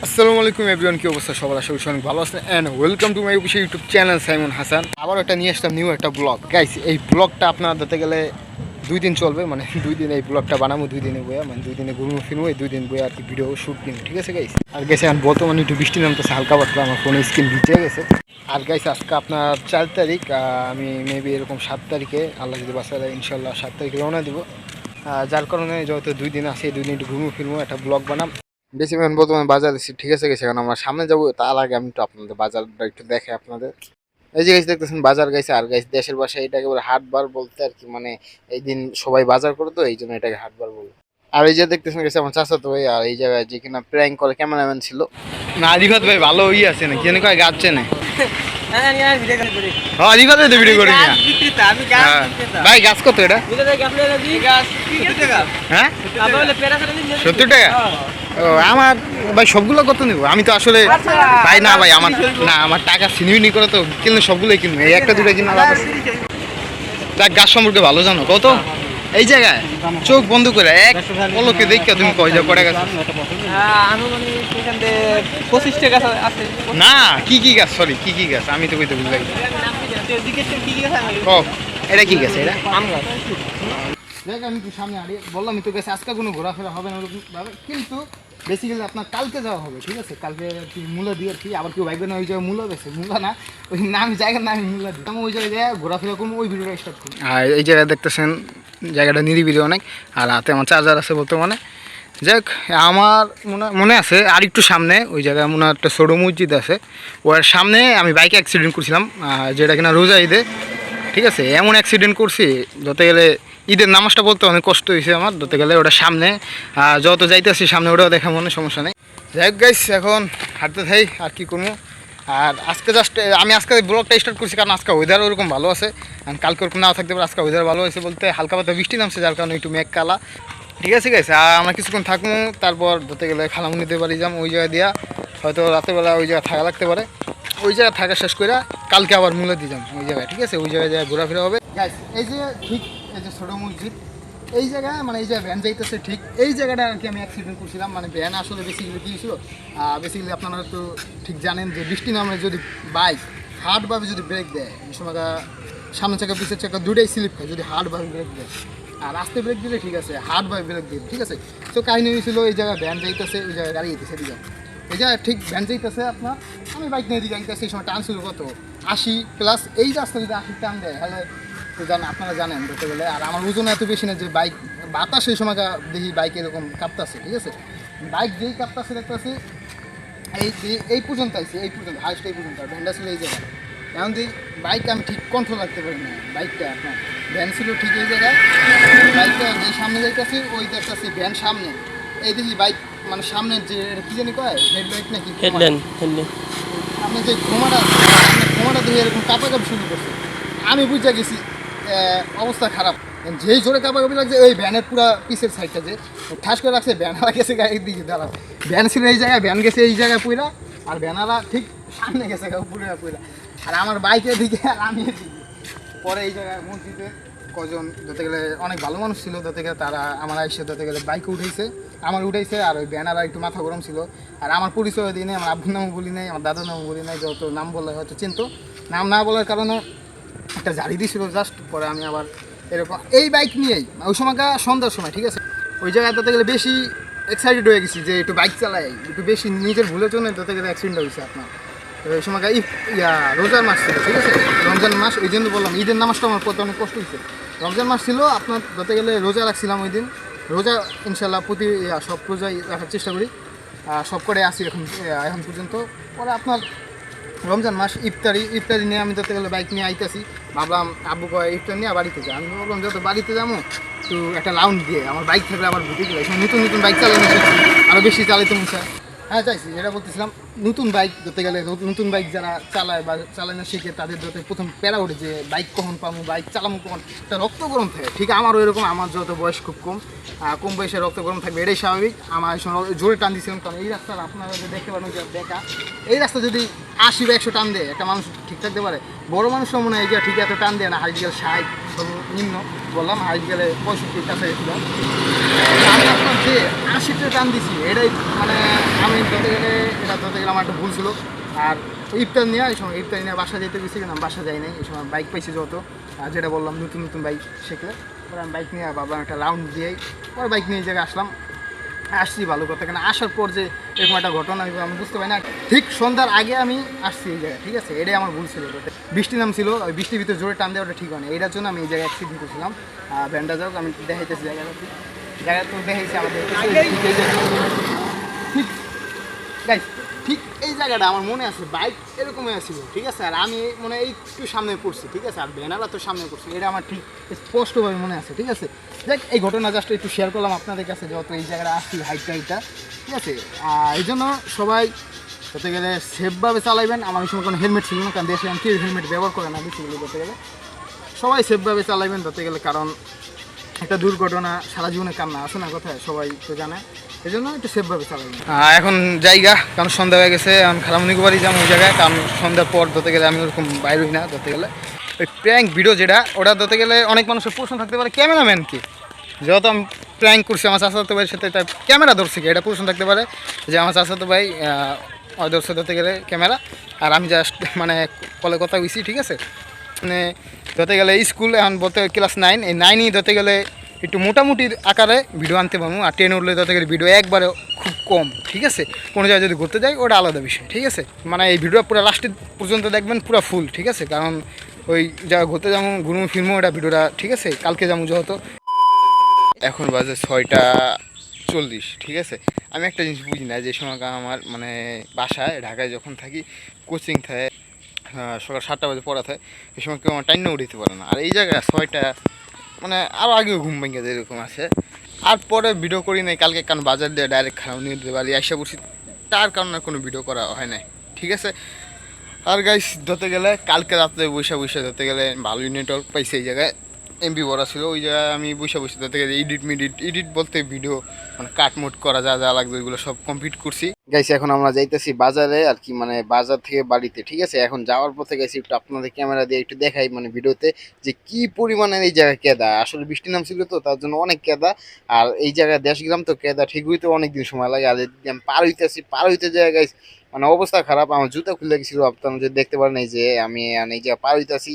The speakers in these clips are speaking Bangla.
আসসালামু আলাইকুম এভরিওয়ান, কি অবস্থা সবার? আশা করি অনেক ভালো আছেন and welcome to my official YouTube channel Simon Hasan. আবার একটা নিয়ে আসলাম নিউ একটা ব্লগ। গাইস, এই ব্লগটা আপনারা ধরতে গেলে 2 দিন চলবে, মানে 2 দিন এই ব্লগটা বানাবো, 2 দিনে বইয়া, মানে 2 দিনে ঘুরবো ফিরবো, এই 2 দিন বইয়া আর কি ভিডিও শ্যুট নিব, ঠিক আছে গাইস? আর গেছে এখন বর্তমানে একটু বৃষ্টি নামতেছে হালকা পাতলা, আমার ফোনে স্ক্রিন ভিজে গেছে। আর গাইস, আজকে আপনার 4 তারিখ, আমি মেবি এরকম 7 তারিখে আল্লাহ যদি বাঁচায় ইনশাল্লাহ 7 তারিখে রওনা দিব। যার কারণে যেহেতু 2 দিন আছে, এই 2 দিন একটু ঘুরবো ফিরবো, একটা ব্লগ বানাম। বেশি এখন বর্তমানে বাজার এসেছি, ঠিক আছে গেছে, কারণ আমরা সামনে যাবো, তার আগে আমি একটু আপনাদের বাজারটা একটু দেখে আপনাদের। এই যে গাইস দেখতেছেন বাজার গাইছে, আর গাইস দেশের ভাষায় এটাকে বলে হাট বার বলতে আর কি, মানে এই দিন সবাই বাজার করে, তো এই জন্য এটাকে হাট বার বলে। আর এই যে দেখতেছেন গেছে আমার চাচাতো ভাই, আর এই জায়গায় যে কিনা প্র্যাঙ্ক করে ক্যামেরাম্যান ছিল না, আরিফাত ভাই ভালো আছে না, কেন কয় গাছ চেনে ভিডিও করি না ভাই। গাছ কত এটা? হ্যাঁ 70 টাকা। ও আমার ভাই, সবগুলো কত নিব? আমি তো আসলে ভাই না ভাই, আমার টাকা সিনিউনি করে তো কিনলে সবগুলোই কিনবো, এই একটা দুটো কিনা লাভ আছে। তার গাছ সম্পর্কে ভালো জানো কত? এই জায়গায় চোখ বন্ধ করে এক পলকে দেখে তুমি কয় যা পড়ে গেছে। 25 টাকা আছে না, কি গাছ? সরি, কি গাছ? আমি তো কইতে বুঝলাই। এটা কি গাছ? এটা আম গাছ। দেখ, আমি তো সামনে আড়িয়ে বললাম তো গেছে, আজকে কোনো ঘোরাফেরা হবে না ওরকম ভাবে, কিন্তু বেসিক্যালি আপনার কালকে যাওয়া হবে, ঠিক আছে? কালকে কি মূলা দিয়ে আর কি, আবার কেউ ভাইবে না ওই জায়গায় মূলা বেছে, মূলা না ওই নাম জায়গার নামে মূলা দিই, আমি ওই জায়গায় ঘোরাফেরা করবো, ওই ভিডিওটা স্টার্ট করবো। আর এই জায়গায় দেখতেছেন জায়গাটা নিরিবিলি অনেক, আর হাতে আমার চার্জার আছে বর্তমানে। যাক, আমার মনে আছে আর একটু সামনে ওই জায়গায় মনে হয় একটা ছোটো মসজিদ আছে, ওর সামনে আমি বাইকে অ্যাক্সিডেন্ট করছিলাম, যেটা কিনা রোজা ঈদে, ঠিক আছে? এমন অ্যাক্সিডেন্ট করছি ধরতে গেলে ঈদের নামাজটা বলতে অনেক কষ্ট হয়েছে আমার, ধরতে গেলে ওটা সামনে যত যাইতেছি সামনে ওটাও দেখা মনে সমস্যা নেই। যাই হোক গাইস, এখন হাঁটতে থাই, আর কি করবো। আর আজকে আমি আজকে ব্লগটা স্টার্ট করছি কারণ আজকে ওয়েদার ওরকম ভালো আছে, কালকে ওরকম নাও থাকতে পারে, আজকে ওয়েদার ভালো হয়েছে বলতে হালকা পাতা বৃষ্টি নামছে, যার কারণে একটু মেঘ কালা, ঠিক আছে গাইস? আর আমরা কিছুক্ষণ থাকবো, তারপর ধরতে গেলে খালামুনিতে বাড়ি যাম, ওই জায়গায় দিয়া হয়তো রাতেরবেলা ওই জায়গায় থাকা লাগতে পারে, ওই জায়গায় থাকা শেষ করে কালকে আবার মূলে দিয়ে যাম ওই জায়গায়, ঠিক আছে? ওই জায়গায় ঘোরাফেরা হবে গাইস। এই যে ঠিক এই যে ছোটো মসজিদ, এই জায়গায় মানে এই যে ভ্যান যাইতেছে, ঠিক এই জায়গাটা আর কি আমি অ্যাক্সিডেন্ট করছিলাম। মানে ভ্যান আসলে বেসিক্যালি কী ছিল, বেসিক্যালি আপনারা তো ঠিক জানেন যে বৃষ্টি নামে যদি বাইক হার্ডভাবে যদি ব্রেক দেয়, এই সময় সামনে চাকা পিছের চাকা দুটোই স্লিপ খায় যদি হার্ডভাবে ব্রেক দেয়। আর আস্তে ব্রেক দিলে ঠিক আছে, হার্ডভাবে ব্রেক দিলে ঠিক আছে। তো কাহিনী হয়েছিল এই জায়গায় ভ্যান যাইতেছে, ওই জায়গায় গাড়ি যেতেছে দিকে, এই জায়গায় ঠিক ভ্যান যাইতেছে আপনার, আমি বাইক নিয়ে দিকে যাইতেছি, এই সময় টান ছিল কত 80+, এই রাস্তা যদি 80 টান দেয় তাহলে তো আপনারা জানেন বলতে গেলে। আর আমার ওজন এত বেশি না যে বাইক বাতাস সেই সময় দেখি বাইক এরকম কাঁপতেছে, ঠিক আছে? বাইক যেই কাঁপতেছে দেখতেছি এই পর্যন্ত আইসি, এই পর্যন্ত হাইস্ট এই পর্যন্ত, ভ্যানটা ছিল এই জায়গায়। এখন যে বাইক আমি ঠিক কন্ট্রোল রাখতে পারি না, বাইকটা আপনার ভ্যান ছিল ঠিক এই জায়গায়, বাইকটা যে সামনে যাইতেছি ওই দেখতেছি ভ্যান সামনে, এই দেখি বাইক মানে সামনে যে কি জানি কয় হেডলাইট নাকি সামনে যে ঘোমাটা দিয়ে এরকম কাঁপাকাপি শুরু করছে, আমি বুঝে গেছি অবস্থা খারাপ। যেই জোরে কাঁপাকাপি লাগছে ওই ভ্যানের পুরো পিসের সাইডটা যে ঠাস করে রাখছে, ভ্যানারা গেছে গাড়ির দিকে দাঁড়া, ভ্যান ছিল এই জায়গায়, ভ্যান গেছে এই জায়গায় পুরা, আর ভ্যানারা ঠিক সামনে গেছে পুরা, আর আমার বাইকের দিকে আর আমি এদিকে। পরে এই জায়গায় মসজিদে কজন ধরতে গেলে অনেক ভালো মানুষ ছিল, ধরতে গেলে তারা আমার আইসে ধরতে গেলে বাইকে উঠেছে, আমার উঠেছে, আর ওই ব্যানারা একটু মাথা গরম ছিল। আর আমার পরিচয় দিই নেই, আমার আব্বুর নামও বলি নাই, আমার দাদার নামও বলি নাই, যত নাম বললে হয়তো চিনতো, নাম না বলার কারণে একটা জারি দিয়েছিল জাস্ট। পরে আমি আবার এরকম এই বাইক নিয়েই ওই সময়টা সন্ধ্যার সময়, ঠিক আছে, ওই জায়গায় ধরতে গেলে বেশি এক্সাইটেড হয়ে গেছি যে একটু বাইক চালাই, একটু বেশি নিজের ভুলের জন্য ধরতে গেলে অ্যাক্সিডেন্ট হয়েছে আপনার। ওই সময় রোজার মাস ছিল, ঠিক আছে, রমজান মাস, ওই জন্য বললাম ঈদের নামাজটা আমার করতে অনেক কষ্ট হয়েছে। রমজান মাস ছিল আপনার, ধরতে গেলে রোজা রাখছিলাম ওই দিন, রোজা ইনশাল্লাহ প্রতি সব রোজাই রাখার চেষ্টা করি, সব করে আসি এখন পর্যন্ত। পরে আপনার রমজান মাস ইফতারি নিয়ে আমি ধরতে গেলে বাইক নিয়ে আইতেছি, ভাবলাম আব্বু কয় ইফতার নিয়ে বাড়িতে যাই, আমি ভাবলাম যত বাড়িতে যাবো তো একটা রাউন্ড দিয়ে আমার বাইক থাকলে আবার ভুটে গেলে নতুন বাইক চালানো শিখছি, আরও বেশি চালাইতে মনে হয়। হ্যাঁ চাইছি, যেটা বলতেছিলাম, নতুন বাইক ধরতে গেলে নতুন বাইক যারা চালায় বা চালানো শিখে তাদের ধরতে প্রথম প্যারা ওঠে যে বাইক কখন পাবো, বাইক চালাবো কখন, একটা রক্ত গরম থাকে। ঠিক আমারও এরকম, আমার যত বয়স খুব কম বয়সে রক্ত গরম থাকবে, এটাই স্বাভাবিক। আমার জোরে টান দিয়েছিলাম, কারণ এই রাস্তার আপনারা যে দেখতে পারেন যে দেখা, এই রাস্তা যদি 80 বা 100 টান দেয় একটা মানুষ ঠিক থাকতে পারে, বড় মানুষও মনে হয় ঠিক এত টান দেয় না, হাইট গেলে 60 সর্বনিম্ন বললাম, হাইট গেলে 65 কাছে ছিল। আমি আপনার যে 80টা টান দিছি এটাই মানে আমি ধরতে গেলে এটা ধরতে গেলে আমার একটা ভুল ছিল। আর ইফতার নিয়ে এই সময় ইফতার নিয়ে বাসা যেতে গেছি কিন্তু আমি বাসা যাই নাই, এই সময় বাইক পাইছি যত, আর যেটা বললাম নতুন নতুন বাইক শিখলে পরে আমি বাইক নিয়ে ভাবলাম একটা রাউন্ড দিয়েই পরে বাইক নিয়ে এই জায়গায় আসলাম। আসছি ভালো কথা, কেন আসার পর যে এরকম একটা ঘটনা আমি বুঝতে পারি না, ঠিক সন্ধ্যার আগে আমি আসছি এই জায়গায়, ঠিক আছে, এটাই আমার ভুল ছিল। বৃষ্টি নামছিল, ওই বৃষ্টির ভিতরে জোরে টান দেওয়াটা ঠিক হয়নি, এটার জন্য আমি এই জায়গায় অ্যাক্সিডেন্ট করছিলাম। ব্যান্ডা যাক আমি দেখাইতেছি জায়গাটা, জায়গা তো দেখাইছি আমাদের ঠিক গাইস, ঠিক এই জায়গাটা আমার মনে আছে, বাইক এরকমই আসছিল, ঠিক আছে, আর আমি মনে হয় একটু সামনে পড়ছি, ঠিক আছে, আর ব্যানারটা তো সামনে পড়ছি, এটা আমার ঠিক স্পষ্টভাবে মনে আছে, ঠিক আছে। দেখ এই ঘটনা জাস্ট একটু শেয়ার করলাম আপনাদের কাছে, যেহেতু এই জায়গাটা আসছি হাইটটা, ঠিক আছে। এই জন্য সবাই বলতে গেলে সেফভাবে চালাইবেন। আমার এই সময় কোনো হেলমেট ছিল না, কারণ দেশে আমি কেউ হেলমেট ব্যবহার করে না বেসিক্যালি বলতে গেলে, সবাই সেফভাবে চালাইবেন ধরতে গেলে, কারণ একটা দুর্ঘটনা সারা জীবনে কান্না আসে না কোথায়, সবাই তো জানে, এই জন্য একটু সেফভাবে চালাবেন। এখন জায়গা, কারণ সন্ধ্যা হয়ে গেছে, আমি খালামুনি বাড়ি যাবো ওই জায়গায়, কারণ সন্ধ্যার পর ধরতে গেলে আমি ওরকম বাইর হই না ধরতে গেলে। ওই প্র্যাঙ্ক ভিডিও যেটা, ওটা ধরতে গেলে অনেক মানুষের প্রশ্ন থাকতে পারে ক্যামেরাম্যানকে, যেহেতু আমি প্র্যাঙ্ক করছি আমার চাচাতো ভাইয়ের সাথে, তাই ক্যামেরা ধরছি কি, এটা প্রশ্ন থাকতে পারে যে আমার চাচাতো ভাই ধরছে ধরতে গেলে ক্যামেরা, আর আমি জাস্ট মানে কলে কথা হয়েছি, ঠিক আছে। মানে ধরতে গেলে স্কুল এখন বলতে ক্লাস 9, এই 9ই ধরতে গেলে একটু মোটামুটি আকারে ভিডিও আনতে পারবো, আর 10 উঠলে ধরতে গেলে ভিডিও একবারে খুব কম, ঠিক আছে। কোনো জায়গায় যদি ঘুরতে যাই ওটা আলাদা বিষয়, ঠিক আছে। মানে এই ভিডিও পুরো লাস্টের পর্যন্ত দেখবেন পুরো ফুল, ঠিক আছে, কারণ ওই জায়গা ঘুরতে যাবো ঘুরবো ফিল্মও এটা ভিডিওটা, ঠিক আছে, কালকে যাবো যেহেতু। এখন বাজে 6:40, ঠিক আছে। আমি একটা জিনিস বুঝি না, যে সময় আমার মানে বাসায় ঢাকায় যখন থাকি কোচিং থাকে, সকাল 7টা বাজে পড়া থাকে, এই সময় কেউ আমার টাইম উঠিতে পারে না, আর এই জায়গায় 6টা মানে আরও আগেও ঘুম ভেঙে যায় এরকম আছে। আর পরে ভিডিও করি নাই কালকে, কারণ বাজার দিয়ে ডাইরেক্ট খাওয়া নিয়ে বাড়ি আসা পড়ছি, তার কারণে কোনো ভিডিও করা হয় নাই, ঠিক আছে। আর গাইস ধরতে গেলে কালকে রাত্রে বৈশা ধরতে গেলে ভালোই নেটওয়ার্ক পাইছে এই জায়গায়, এমবি ভরা ছিল, ওই জায়গায় আমি বসে ধরতে গেলে এডিট বলতে ভিডিও মানে কাটমোট করা যা যা লাগবে ওইগুলো সব কমপ্লিট করছি। গাইস এখন আমরা যাইতেছি বাজারে আর কি, মানে বাজার থেকে বাড়িতে, ঠিক আছে। এখন যাওয়ার পথে গেছি একটু আপনাদের ক্যামেরা দিয়ে একটু দেখাই মানে ভিডিওতে, যে কি পরিমাণে এই জায়গায় কেদা, আসলে বৃষ্টি নামছিল তো তার জন্য অনেক কেদা। আর এই জায়গায় দেশগ্রাম তো কেদা ঠিক হইতে অনেকদিন সময় লাগে, আর আমি পার হইতে যায় গাইস, মানে অবস্থা খারাপ, আমার জুতা খুলে গেছিল, আপনারা যদি দেখতে পারেন এই যে আমি এই জায়গায় পার হইতেছি,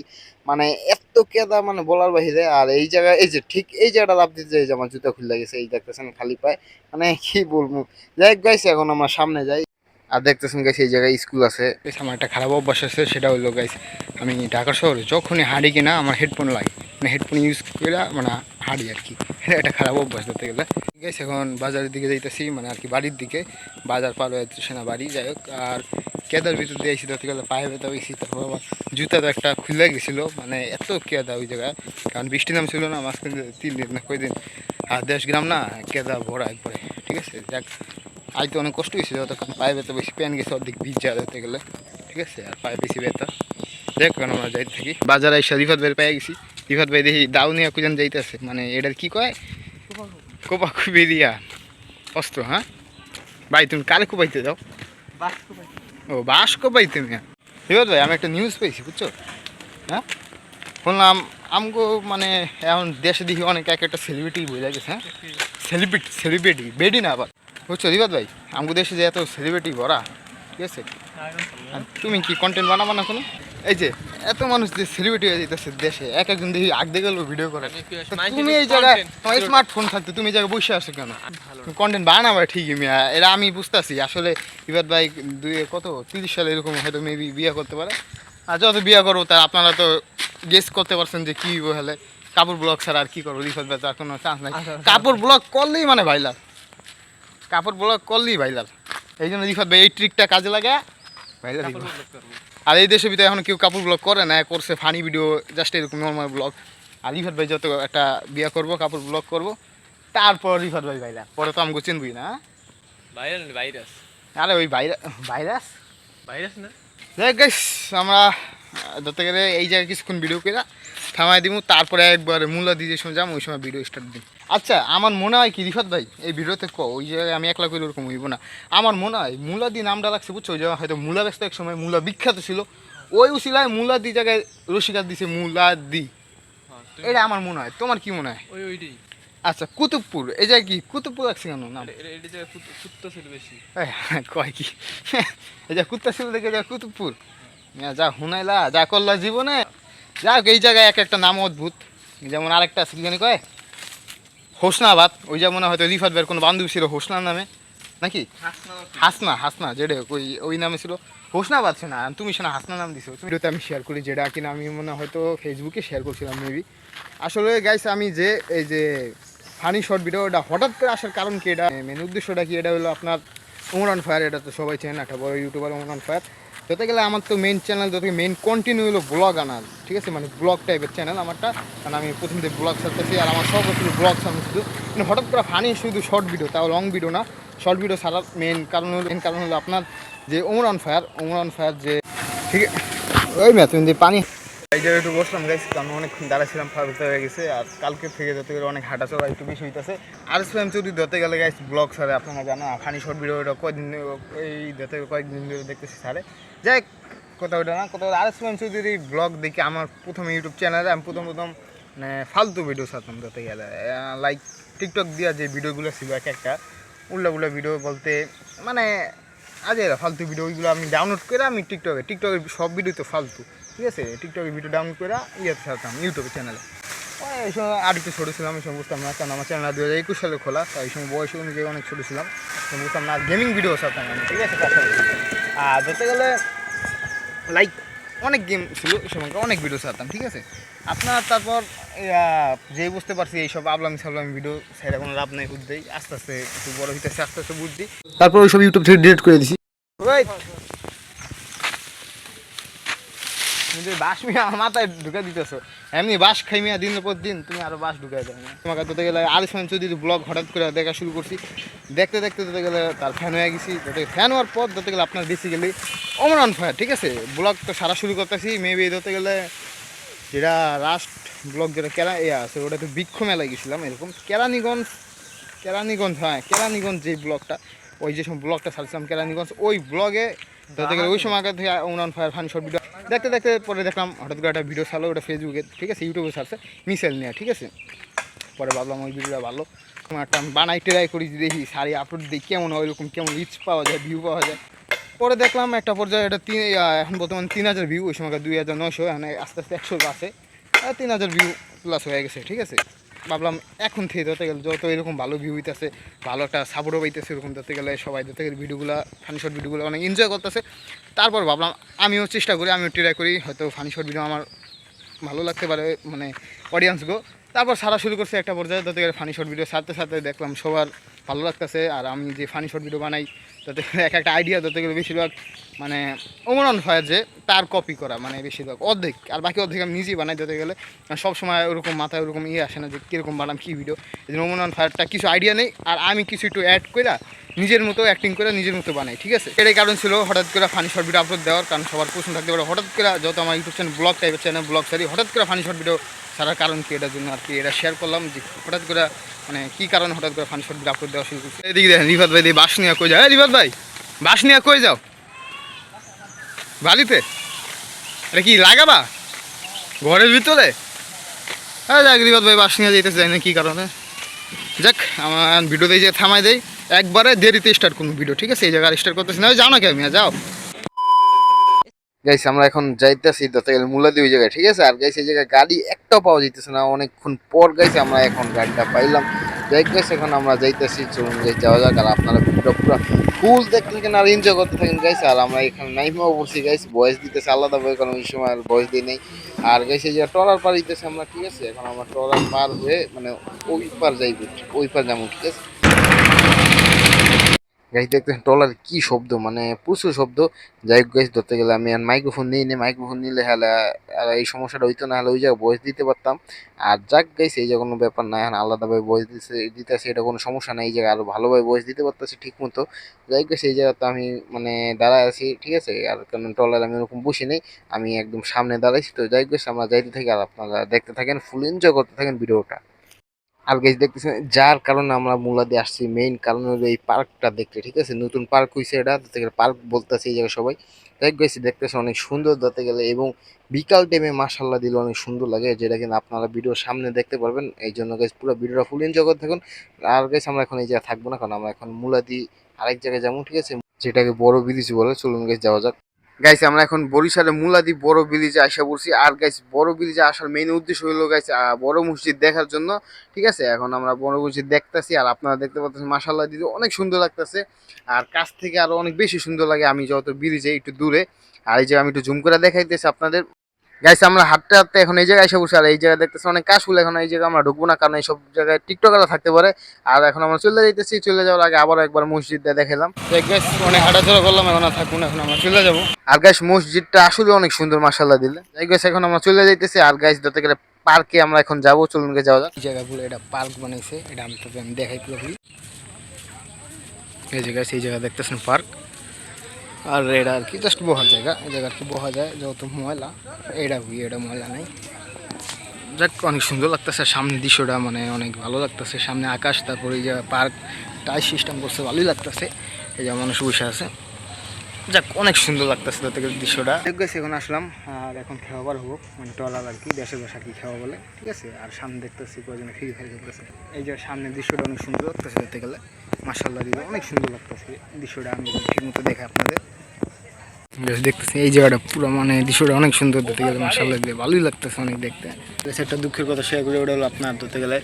মানে এত কেদা মানে বলার বাহিরে। আর এই জায়গায় এই যে ঠিক এই জায়গাটা লাভ দিতে যায় যে আমার জুতা খুলে গেছে, এই দেখতেছেন খালি পায়, মানে কি বলবো। যাই হোক গাইস এখন আমরা সামনে যাই, আর দেখতেছেন গাইস এই জায়গায় স্কুল আছে। আমার একটা খারাপ অভ্যাস আছে, সেটা হলো গাইস আমি ঢাকা শহরে যখনই হাঁড়ি কিনা আমার হেডফোন লাগে, মানে হেডফোন ইউজ করে মানে হাঁড়ি আর কি, এটা একটা খারাপ অভ্যাস ধরতে গেলে। ঠিক আছে এখন বাজারের দিকে যাইতেছি, মানে আর কি বাড়ির দিকে, বাজার পার হয়ে যাচ্ছে না বাড়ি। যাই হোক, আর কেদার ভিতর দিয়ে এসে ধরতে গেলে পায়ে ব্যথা হয়েছি, তারপর আবার জুতা তো একটা খুলে গেছিলো, মানে এত কেদা ওই জায়গায়, কারণ বৃষ্টি নাম ছিল না মাঝখানে 3 দিন না কয়দিন, আর দেশগ্রাম না কেদা ভরা একবারে, ঠিক আছে। যাক আজ তো অনেক কষ্ট হয়েছে, যতক্ষণ পায়ে ব্যথা বেশি, প্যান গেছে অর্ধেক ভিজা ধরতে গেলে, ঠিক আছে, আর পায়ে বেশি ব্যথা। দেখ কেন আমরা যাইতে থাকি বাজারে এসে রিফাত ভাই পেয়ে গেছি, রিফাত ভাই দেখি দাও নিয়ে কুজন যাইতেছে, মানে এটার কি কয় কোপা খুবই দিয়া অস্ত্র। হ্যাঁ ভাই তুমি কারে কোপাইতে যাও? ও বাস কোপাইতে মিয়া। রিফাত ভাই আমি একটা নিউজ পেয়েছি বুঝছো, হ্যাঁ শুনলাম আমগো মানে এখন দেশে দেখি অনেক এক একটা সেলিব্রিটি বোঝা গেছে, হ্যাঁ সেলিব্রিটি বেডি না আবার, বুঝছো রিফাত ভাই আমগো দেশে যে এত সেলিব্রিটি ভরা, ঠিক আছে, তুমি কি কন্টেন্ট বানাবো না কোনো? এই যে এত মানুষ যে সেলিব্রিটি হয়ে যেতেছে দেশে, এক একজন দেখি আগ দেখে গেলেও ভিডিও করে, তুমি এই জায়গায় তোমার স্মার্টফোন থাকতে তুমি এই জায়গায় বসে আসো কেন? কন্টেন্ট বানাবে ঠিকই মিয়া, এরা আমি বুঝতেছি আসলে রিফাত ভাই 30 সালে এরকম হয়তো মেবি বিয়ে করতে পারে, আর যত বিয়ে করবো তা আপনারা তো গেস করতে পারছেন যে কী হলে কাপড় ব্লগ ছাড়া আর কী করবো, রিফাত ভাই তার কোনো চান্স নাই, কাপড় ব্লগ করলেই মানে ভাইলাল, কাপড় ব্লগ করলেই ভাইলাল, এই জন্য রিফাত ভাই এই ট্রিকটা কাজে লাগে ভাইলাল। আর এই দেশের ভিতরে এখন কেউ কাপড় ব্লগ করে না, করছে ফানি ভিডিও জাস্ট এরকম নর্মাল ব্লগ, আর রিফাত ভাই যত একটা বিয়ে করবো কাপড় ব্লগ করবো, তারপর রিফাত ভাই ভাইলাল, পরে তো আমাকে চিনবই না ভাইরাস, আরে ওই ভাইরাস না। দেখ গাইস আমরা ধরতে গেলে এই জায়গায় কিছুক্ষণ ভিডিও করে থামাই দিব, তারপরে একবার মূলা দিয়ে যে সময় যাবো ওই সময় ভিডিও স্টার্ট দিই। আচ্ছা আমার মনে হয় কি রিফাত ভাই এই ভিডিওতে ওই জায়গায় আমি একলা করে ওরকম হইব না, আমার মনে হয় মূলা দিয়ে নামটা লাগছে বুঝছো, ওই জায়গায় হয়তো মূলা ব্যস্ত এক সময় মূলা বিখ্যাত ছিল, ওই উশিলায় মূলা দি জায়গায় রসিকার দিছে মূলা দি, এটা আমার মনে হয়, তোমার কি মনে হয়? আচ্ছা কুতুবপুর, এই জায়গায় কি কুতুবপুর আছে কেন নাম? এটা যে কুত্তা ছিল বেশি। কয় কি এই যে কুত্তা ছিল দেখে যা কুতুবপুর, যা হুনাইলা যা করলা জীবনে। যাক এই জায়গায় এক একটা নাম অদ্ভুত, যেমন আরেকটা আছে কি জানি কয় হোসনাবাদ, ওই যেমন হয়তো রিফাত ভাইয়ের কোনো বান্ধবী ছিল হোসনা নামে নাকি, হাসনা, হাসনা যেটা ওই ওই নামে ছিল, হোসনাবাদ ছিল না, তুমি শোনা হাসনা নাম দিছো। ভিডিওতে আমি শেয়ার করি যেটা কিনা আমি মনে হয় হয়তো ফেসবুকে শেয়ার করছিলাম মেবি। আসলে গাইস আমি যে এই যে ফানি শর্ট ভিডিও এটা হঠাৎ করে আসার কারণ কি, এটা মেন উদ্দেশ্যটা কি, এটা হলো আপনার ওমরান ফায়ার, এটা তো সবাই চেনেন, একটা বড় ইউটিউবার ওমরান ফায়ার। যতে গেলে আমার তো মেন চ্যানেল, যত মেন কন্টিনিউ হলো ব্লগ আনার, ঠিক আছে, মানে ব্লগ টাইপের চ্যানেল আমারটা, কারণ আমি প্রথম থেকে ব্লগ ছাড়তেছি আর আমার সব শুধু ব্লগ ছাড়ানো শুধু, মানে হঠাৎ করে ফানি শুধু শর্ট ভিডিও, তাও লং ভিডিও না, শর্ট ভিডিও ছাড়ার মেন কারণ হলো আপনার যে ওমরান ফায়ার যে, ঠিক আছে ওই মেয়ে তুমি পানি এই জায়গায় একটু বসলাম গাইস, কারণ অনেকক্ষণ দাঁড়াছিলাম, ফার্স্ট হয়ে গেছে, আর কালকে থেকে যত গেলে অনেক হাঁটা চলা একটু বেশি হইতেছে। আর ইসলাম চৌধুরী ধরতে গেলে গাইস ব্লগ ছাড়ে, আপনারা জানো ফানি শর্ট ভিডিওটা কয়েকদিন এই ধরতে কয়েকদিন ধরে দেখতেছি ছাড়ে। যাই কোথাও ওটা না কোথাও, আর ইসলাম চৌধুরী ব্লগ দেখে আমার প্রথম ইউটিউব চ্যানেলে আমি প্রথম মানে ফালতু ভিডিও ছাড়তাম ধরতে গেলে, লাইক টিকটক দিয়া যে ভিডিওগুলো ছিল এক একটা উল্লা ভিডিও বলতে মানে আজ ফালতু ভিডিও, ওইগুলো আমি ডাউনলোড করে আমি টিকটকের সব ভিডিও তো ফালতু, ঠিক আছে, টিকটকের ভিডিও ডাউনলোড করে ইয়েতে ছাড়তাম ইউটিউবের চ্যানেলে। এই সময় আর একটু ছোটো ছিলাম, এই সময় বুঝতাম না, কারণ আমার চ্যানেল 2021 সালে খোলা, তাই এই সময় বয়স অনুযায়ী অনেক ছোটো ছিলাম, বুঝতাম না, গেমিং ভিডিও ছাড়তাম আমি, ঠিক আছে, পাশাপাশি। আর ধরতে গেলে লাইক অনেক গেম ছিল এই সময়, অনেক ভিডিও ছাড়তাম, ঠিক আছে। আপনার তারপর যেই বুঝতে পারছি এইসব আবলামি সাবলামি ভিডিও সেটা কোনো লাভ নেই, বুঝতেই আস্তে আস্তে একটু বড় হইতেছে, আস্তে আস্তে বুঝছি, তারপর ওইসব ইউটিউব থেকে ডিলিট করে দিছি। বাস মিয়া মাথায় ঢুকে দিতেছো, এমনি বাস খাই মিয়া দিনের পর দিন, তুমি আরো বাস ঢুকাই দেয় না তোমাকে। ধরতে গেলে আলিফান চৌধুরী ব্লগ হঠাৎ করে দেখা শুরু করছি, দেখতে দেখতে ধরতে গেলে তার ফ্যান হয়ে গেছি, ফ্যান হওয়ার পর ধরতে গেলে আপনার বেসিক্যালি ওমরান ফায়ার, ঠিক আছে, ব্লগ তো সারা শুরু করতেছি মেবি ধরতে গেলে যেটা লাস্ট ব্লগ যেটা আছে ওটা তো বৃক্ষ মেলায় গেছিলাম, এরকম কেরানীগঞ্জ হ্যাঁ কেরানীগঞ্জ যে ব্লগটা, ওই যে সময় ব্লগটা ছাড়ছিলাম কেরানীগঞ্জ, ওই ব্লগে ধরতে গেলে ওই সময় আগে থেকে Omran fire funny short video দেখতে দেখতে পরে দেখলাম হঠাৎ করে একটা ভিডিও ছাড়লো, ওটা ফেসবুকে, ঠিক আছে, ইউটিউবে ছাড়ছে মিসাইল নিয়ে, ঠিক আছে। পরে ভাবলাম ওই ভিডিওটা ভালো, একটা বানাই ট্রাই করি, দেখি সারি আপলোড দিই কেমন হয়, ওইরকম কেমন রিচ পাওয়া যায়, ভিউ পাওয়া যায়। পরে দেখলাম একটা পর্যায়ে এটা এখন বর্তমানে 3000 ভিউ, ওই সময় 2900, মানে আস্তে আস্তে 100 আছে, 3000 ভিউ প্লাস হয়ে গেছে, ঠিক আছে। ভাবলাম এখন থেকে ধরতে গেলে যত এরকম ভালো ভিউ হইতেছে, ভালো একটা সাপোর্টও পাইতেছে, এরকম ধরতে গেলে সবাই ধরতে গেলে ভিডিওগুলো ফানি শর্ট ভিডিওগুলো অনেক এনজয় করতেছে। তারপর ভাবলাম আমিও চেষ্টা করি, আমিও ট্রাই করি, হয়তো ফানি শর্ট ভিডিও আমার ভালো লাগতে পারে মানে অডিয়েন্সগো। তারপর সারা শুরু করছে একটা পর্যায়ে, ধরতে গেলে ফানি শর্ট ভিডিও ছাড়তে ছাড়তে দেখলাম সবার ভালো লাগতেছে, আর আমি যে ফানি শর্ট ভিডিও বানাই তাতে এক একটা আইডিয়া ধরতে গেলে বেশিরভাগ মানে ওমরান ফায়ার যে তার কপি করা, মানে বেশিরভাগ অর্ধেক, আর বাকি অর্ধেক আমি নিজেই বানাই ধরতে গেলে, সব সময় ওরকম মাথায় ওরকম আসে না যে কীরকম বানাম কী ভিডিও, এই জন্য ওমরান ফায়ারটা কিছু আইডিয়া নেই, আর আমি কিছু একটু অ্যাড করে নিজের মতো অ্যাক্টিং করে নিজের মতো বানাই, ঠিক আছে। এটাই কারণ ছিল হঠাৎ করে ফানি শর্ট ভিডিও আপলোড দেওয়ার, কারণ সবার প্রশ্ন থাকতে পারে হঠাৎ করে, যত আমার ইউটিউব চ্যানেল ব্লগ টাইপের চ্যানেল ব্লগ সারি হঠাৎ করে ফানি শর্ট ভিডিও ছাড়ার কারণ কি, এটার জন্য আর কি এটা শেয়ার করলাম যে হঠাৎ করে মানে কী কারণে হঠাৎ করে ফানি শর্ট ভিডিও আপলোড দেওয়া শুরু করছে। এদিকে দেখেন রিফাত ভাই বাস নিয়ে কই যাও, রিফাত ভাই বাস নিয়ে কই যাও বালিতে, এটা কি লাগাবা ঘরের ভিতরে? হ্যাঁ যাক রিফাত ভাই বাস নিয়ে যেতেছে, জানি না কী কারণে। যাক আমার ভিডিওতে যে থামাই দেয় একবারে দেরিতে স্টার্ট করুন ভিডিও, ঠিক আছে, এই জায়গায় স্টার্ট করতেছি না, যাও না কে মিয়া যাও। গাইস আমরা এখন যাইতেছি ধরতে গেলে মুলাদি ওই জায়গায়, ঠিক আছে, আর গাইস এই জায়গায় গাড়ি একটাও পাওয়া যাইতেছে না, অনেকক্ষণ পর গাইস আমরা এখন গাড়িটা পাইলাম। যাই গাইস এখন আমরা যাইতেছি, চলুন গাইস যাওয়া যাক, আর আপনারা ভিডিওটা পুরো ফুল দেখতে থাকেন আর এনজয় করতে থাকেন গাইস। আর আমরা এখানে নাইমাও বসছি গাইস, ভয়েস দিতেছে আলাদাভাবে, কারণ ওই সময় আর ভয়েস দিই নেই। আর গাইস এই যে ট্রলার পার দিতেছে আমরা, ঠিক আছে, এখন আমরা ট্রলার পার হয়ে মানে ওই পার যাইব, ওই পার যাবো, ঠিক আছে। গাইস দেখতেছেন ট্রলার কি শব্দ, মানে প্রচুর শব্দ। যাই হোক গাইস ধরতে গেলে আমি মাইক্রোফোন নিই নি, মাইক্রোফোন নিলে হলে আর এই সমস্যাটা হইতো না, হলে ওই জায়গায় ভয়েস দিতে পারতাম। আর যাক গাইস এই যে কোনো ব্যাপার না, এখন আলাদাভাবে ভয়েস দিতেছে এটা কোনো সমস্যা নাই, এই জায়গায় আরো ভালোভাবে ভয়েস দিতে পারতেছি ঠিক মতো। যাই হোক গাইস এই জায়গাতে আমি মানে দাঁড়ায় আছি, ঠিক আছে, আর কারণ ট্রলার আমি ওরকম বসে নেই, আমি একদম সামনে দাঁড়াইছি। তো যাই হোক গাইস আমরা যাইতে থাকি, আর আপনারা দেখতে থাকেন, ফুল এনজয় করতে থাকেন ভিডিওটা। আর গাইস দেখতেছেন যার কারণে আমরা মুলাদি আসছি মেইন কারণ হলো এই পার্কটা দেখতে, ঠিক আছে? নতুন পার্ক হইছে, এটা ধরতে গেলে পার্ক বলতেছে এই জায়গায় সবাই। তাই গাইস দেখতেছে অনেক সুন্দর ধরতে গেলে, এবং বিকাল টাইমে মাশাআল্লাহ দিলে অনেক সুন্দর লাগে, যেটা কিন্তু আপনারা ভিডিওর সামনে দেখতে পারবেন। এই জন্য গাইস পুরো ভিডিওটা ফুল এনজয় করতে থাকুন। আর গাইস আমরা এখন এই জায়গায় থাকবো না, কারণ আমরা এখন মুলাদি আরেক জায়গায় যাবো, ঠিক আছে, যেটাকে বড় ব্রিজ বলে। চলুন গাইস যাওয়া যাক। গাইস আমরা এখন বরিশালে মুলাদি বড় ব্রিজে আসা পড়ছি। আর গাইস বড় ব্রিজে আসার মেইন উদ্দেশ্য হলো গাইস বড় মসজিদ দেখার জন্য, ঠিক আছে? এখন আমরা বড় মসজিদ দেখতেছি, আর আপনারা দেখতে পাচ্ছেন মাশাআল্লাহ দিদি অনেক সুন্দর লাগতেছে। আর কাছ থেকে আরো অনেক বেশি সুন্দর লাগে আমি যত ব্রিজে একটু দূরে। আর এই যে আমি একটু জুম করে দেখাইতেছি আপনাদের। গাইস আমরা হাঁটতে হাঁটতে এখন এই জায়গায় এসে বসে, আর এই জায়গায় দেখতেছি অনেক কাশফুল। এখন এই জায়গায় আমরা ঢুকবো না, কারণ এইসব জায়গায় টিকটকাররা থাকতে পারে। আর এখন আমরা চলে যাইতেছি, চলে যাওয়ার আগে আবার একবার মসজিদটা দেখালাম। গাইস অনেক হাঁটাচলা করলাম, এখন আর থাকবো না, এখন আমরা চলে যাবো। আর গাইস মসজিদটা আসলে অনেক সুন্দর মাশাআল্লাহ দিলে। এই গাইস এখন আমরা চলে যাইতেছি। আর গাইস ধরতে গেলে পার্কে আমরা এখন যাবো, চলুন গে যাওয়া যাক। এই জায়গাগুলো এটা পার্ক বানাইছে, এটা আমি দেখাই পুরোপুরি। এই জায়গায় সেই জায়গা দেখতেছেন পার্ক, আর এটা আর কি জাস্ট বহার জায়গা। এই জায়গা আর কি বহা যায়, যত ময়লা এটা ভুই, এটা ময়লা নাই। যাক অনেক সুন্দর লাগতেছে সামনের দৃশ্যটা, মানে অনেক ভালো লাগতেছে। সামনে আকাশ, তারপরে এই যে পার্ক টাই সিস্টেম করছে, ভালোই লাগতেছে। এই যে মানুষ বসে আছে, যাক অনেক সুন্দর লাগতেছে তাতে দৃশ্যটা। গেছে এখন আসলাম, আর এখন খাওয়াবার হবো, মানে টলার আর কি দেশের ভাষা কি খাওয়া বলে, ঠিক আছে? আর সামনে দেখতেছি কয়েকজন ফ্রি ফায়ার খেলতেছে। এই যে সামনের দৃশ্যটা অনেক সুন্দর লাগতেছে দেখতে গেলে, মাশাআল্লাহ দিলে অনেক সুন্দর লাগতেছে দৃশ্যটা। আমি ঠিক মতো দেখে আপনাদের দেখতেছি এই জায়গাটা পুরো, মানে দৃশ্যটা অনেক সুন্দর দেখতে গেলে, মাশাআল্লাহ দিয়ে ভালোই লাগতেছে অনেক দেখতে। একটা দুঃখের কথা শেয়ার করে, ওটা হলো আপনার ধরতে গেলে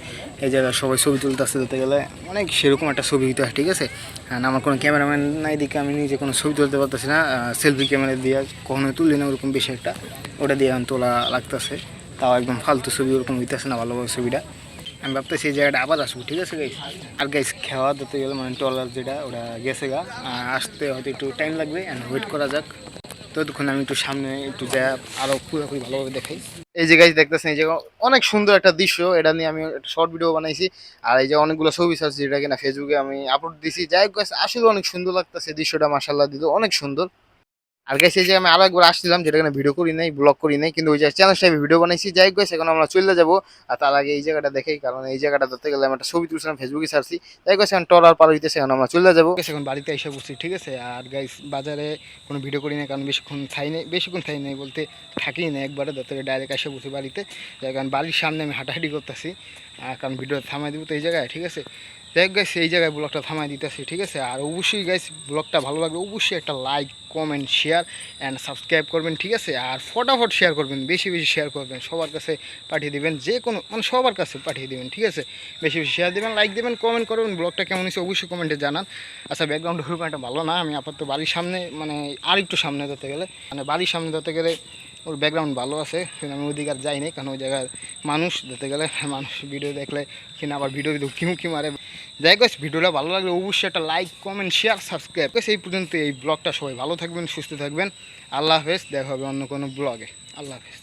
এই জায়গায় সবাই ছবি তুলতেছে ধরতে গেলে, অনেক সেরকম একটা ছবি হইতে হয়, ঠিক আছে? আর আমার কোনো ক্যামেরাম্যান নাই দিকে আমি নিজে কোনো ছবি তুলতে পারতেছি না। সেলফি ক্যামেরা দিয়ে কখনোই তুলি না ওরকম বেশি একটা, ওটা দিয়ে এখন তোলা লাগতেছে। তাও একদম ফালতু ছবি ওরকম হইতেছে না ভালোভাবে ছবিটা। আমি ভাবতেছি এই জায়গাটা আবার আসবো, ঠিক আছে গাইস? আর গাইস খাওয়া ধরতে গেলে মানে ট্রলার যেটা ওটা গেছে গা, আসতে হয়তো একটু টাইম লাগবে, অ্যান্ড ওয়েট করা যাক। ততক্ষণ আমি একটু সামনে একটু যা আরো পুরোপুরি ভালোভাবে দেখাই। এই যে গাইস দেখতেছেন এই জায়গা অনেক সুন্দর একটা দৃশ্য, এটা নিয়ে আমি একটা শর্ট ভিডিও বানাইছি। আর এই যে অনেকগুলো ছবি আছে যেটা কিনা ফেসবুকে আমি আপলোড দিছি। যাই হোক গাইস আসলে অনেক সুন্দর লাগতেছে দৃশ্যটা, মাশাআল্লাহ দিল অনেক সুন্দর। আর গাইস এই যে আমি আরো একবার আসছিলাম, যেটা কিনা ভিডিও করি নাই, ব্লগ করি নাই, কিন্তু ওই যে চ্যানেল টাইপে ভিডিও বানাইছি। যাই হোক গাইস এখন আমরা চলে যাবো। আর তার আগে এই জায়গাটা দেখাই, কারণ এই জায়গাটা ধরতে গেলে আমি একটা ছবি তুলছিলাম, ফেসবুকে ছাড়ছি। যাই হোক এখন টলার পার হইতেছে, এখন আমরা চলে যাবো। এখন বাড়িতে এসে বসছি, ঠিক আছে? আর গাইস বাজারে কোনো ভিডিও করি না, কারণ বেশিক্ষণ থাই নাই বলতে থাকি না, একবারে ধরতে ডাইরেক্ট এসে বসি বাড়িতে। কারণ বাড়ির সামনে আমি হাঁটাহাঁটি করতেছি, কারণ ভিডিও থামাই দিব তো এই জায়গায়, ঠিক আছে? যাই হোক গাইস এই জায়গায় ব্লগটা থামাই দিতেছি, ঠিক আছে? আর অবশ্যই গাইস ব্লগটা ভালো লাগবে অবশ্যই একটা like, comment, share and subscribe করবেন, ঠিক আছে? আর ফটাফট শেয়ার করবেন, বেশি বেশি শেয়ার করবেন, সবার কাছে পাঠিয়ে দেবেন, যে কোনো মানে সবার কাছে পাঠিয়ে দেবেন, ঠিক আছে? বেশি বেশি শেয়ার দেবেন, লাইক দেবেন, কমেন্ট করবেন। ব্লগটা কেমন হয়েছে অবশ্যই কমেন্টে জানান। আচ্ছা ব্যাকগ্রাউন্ড ওরকম একটা ভালো না, আমি আপাতত বাড়ির সামনে, মানে আর একটু সামনে ধরতে গেলে, মানে বাড়ির সামনে ধরতে গেলে ওর ব্যাকগ্রাউন্ড ভালো আছে, কিন্তু আমি ওইদিকে আর যাই নাই, কারণ ওই জায়গায় মানুষ ধরতে গেলে মানুষ ভিডিও দেখলে কিনা আবার ভিডিও কি মারে। যাই হোক ভিডিওটা ভালো লাগলে অবশ্যই একটা লাইক, কমেন্ট, শেয়ার, সাবস্ক্রাইব। এই পর্যন্ত এই ব্লগটা, সবাই ভালো থাকবেন, সুস্থ থাকবেন। আল্লাহ হাফেজ, দেখা হবে অন্য কোনো ব্লগে। আল্লাহ হাফেজ।